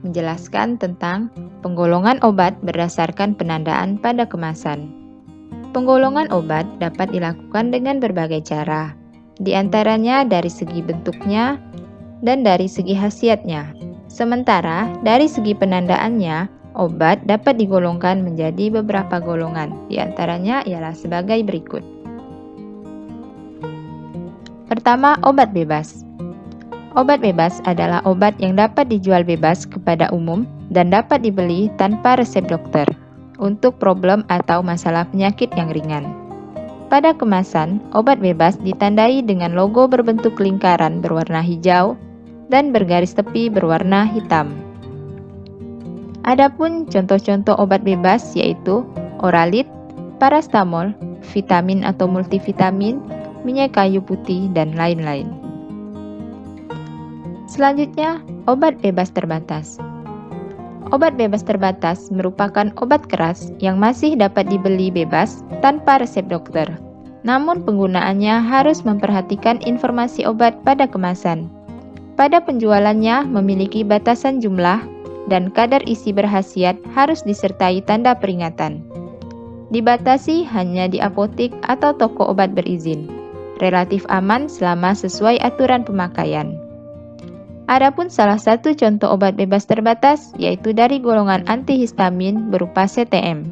menjelaskan tentang penggolongan obat berdasarkan penandaan pada kemasan. Penggolongan obat dapat dilakukan dengan berbagai cara, di antaranya dari segi bentuknya dan dari segi khasiatnya. Sementara dari segi penandaannya, obat dapat digolongkan menjadi beberapa golongan, di antaranya ialah sebagai berikut. Pertama, obat bebas. Obat bebas adalah obat yang dapat dijual bebas kepada umum dan dapat dibeli tanpa resep dokter untuk problem atau masalah penyakit yang ringan. Pada kemasan, obat bebas ditandai dengan logo berbentuk lingkaran berwarna hijau dan bergaris tepi berwarna hitam. Adapun contoh-contoh obat bebas yaitu Oralit, Parastamol, vitamin atau multivitamin, minyak kayu putih, dan lain-lain. Selanjutnya, obat bebas terbatas. Obat bebas terbatas merupakan obat keras yang masih dapat dibeli bebas tanpa resep dokter. Namun penggunaannya harus memperhatikan informasi obat pada kemasan. Pada penjualannya memiliki batasan jumlah dan kadar isi berkhasiat harus disertai tanda peringatan. Dibatasi hanya di apotik atau toko obat berizin. Relatif aman selama sesuai aturan pemakaian. Adapun salah satu contoh obat bebas terbatas yaitu dari golongan antihistamin berupa CTM.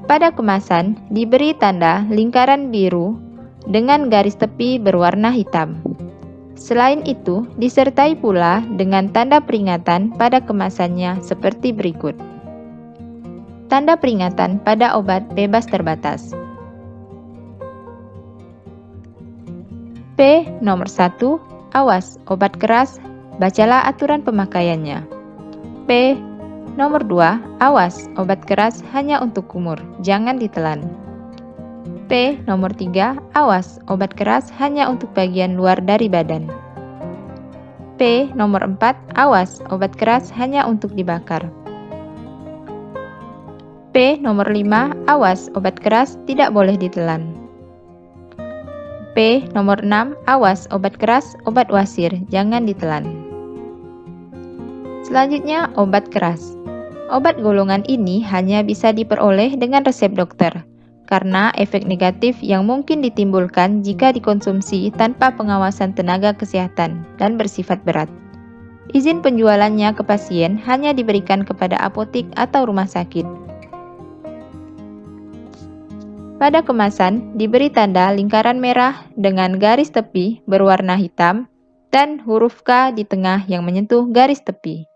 Pada kemasan diberi tanda lingkaran biru dengan garis tepi berwarna hitam. Selain itu, disertai pula dengan tanda peringatan pada kemasannya seperti berikut. Tanda peringatan pada obat bebas terbatas. P. Nomor 1. Awas, obat keras, bacalah aturan pemakaiannya. P. Nomor 2. Awas, obat keras hanya untuk kumur, jangan ditelan. P. Nomor 3. Awas, obat keras hanya untuk bagian luar dari badan. P. Nomor 4. Awas, obat keras hanya untuk dibakar. P. Nomor 5. Awas, obat keras tidak boleh ditelan. P. Nomor 6. Awas, obat keras, obat wasir, jangan ditelan. Selanjutnya, obat keras. Obat golongan ini hanya bisa diperoleh dengan resep dokter, karena efek negatif yang mungkin ditimbulkan jika dikonsumsi tanpa pengawasan tenaga kesehatan dan bersifat berat. Izin penjualannya ke pasien hanya diberikan kepada apotik atau rumah sakit. Pada kemasan diberi tanda lingkaran merah dengan garis tepi berwarna hitam dan huruf K di tengah yang menyentuh garis tepi.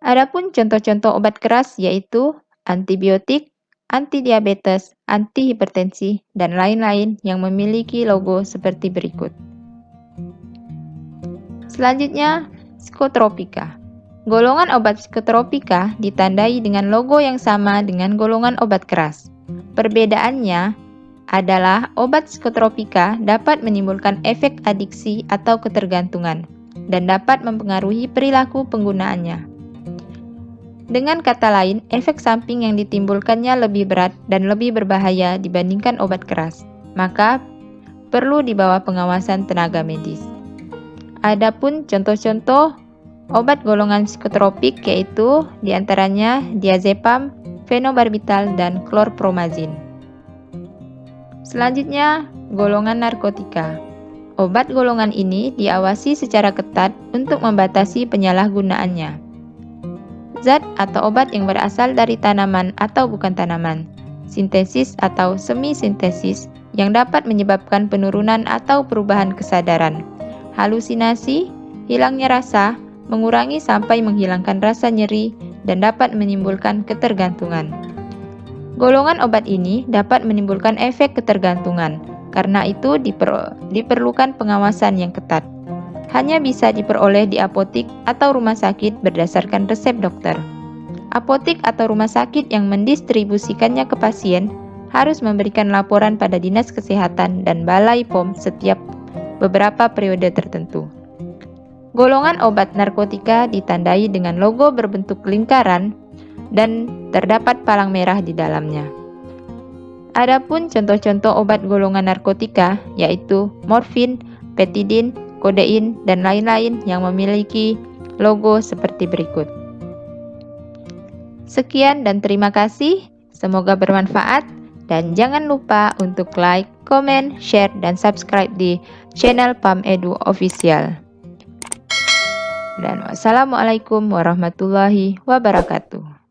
Adapun contoh-contoh obat keras yaitu antibiotik, antidiabetes, antihipertensi, dan lain-lain yang memiliki logo seperti berikut. Selanjutnya, psikotropika. Golongan obat psikotropika ditandai dengan logo yang sama dengan golongan obat keras. Perbedaannya adalah obat psikotropika dapat menimbulkan efek adiksi atau ketergantungan dan dapat mempengaruhi perilaku penggunaannya. Dengan kata lain, efek samping yang ditimbulkannya lebih berat dan lebih berbahaya dibandingkan obat keras, maka perlu di bawah pengawasan tenaga medis. Adapun contoh-contoh obat golongan psikotropik yaitu diantaranya diazepam, fenobarbital, dan klorpromazin. Selanjutnya, golongan narkotika. Obat golongan ini diawasi secara ketat untuk membatasi penyalahgunaannya. Zat atau obat yang berasal dari tanaman atau bukan tanaman, sintesis atau semi-sintesis yang dapat menyebabkan penurunan atau perubahan kesadaran, halusinasi, hilangnya rasa, mengurangi sampai menghilangkan rasa nyeri, dan dapat menimbulkan ketergantungan. Golongan obat ini dapat menimbulkan efek ketergantungan, karena itu diperlukan pengawasan yang ketat. Hanya bisa diperoleh di apotik atau rumah sakit berdasarkan resep dokter. Apotik atau rumah sakit yang mendistribusikannya ke pasien harus memberikan laporan pada Dinas Kesehatan dan Balai POM setiap beberapa periode tertentu. Golongan obat narkotika ditandai dengan logo berbentuk lingkaran dan terdapat palang merah di dalamnya. Adapun contoh-contoh obat golongan narkotika yaitu morfin, petidin, kodein, dan lain-lain yang memiliki logo seperti berikut. Sekian dan terima kasih. Semoga bermanfaat. Dan jangan lupa untuk like, komen, share, dan subscribe di channel PAM Edu Official. Dan wassalamualaikum warahmatullahi wabarakatuh.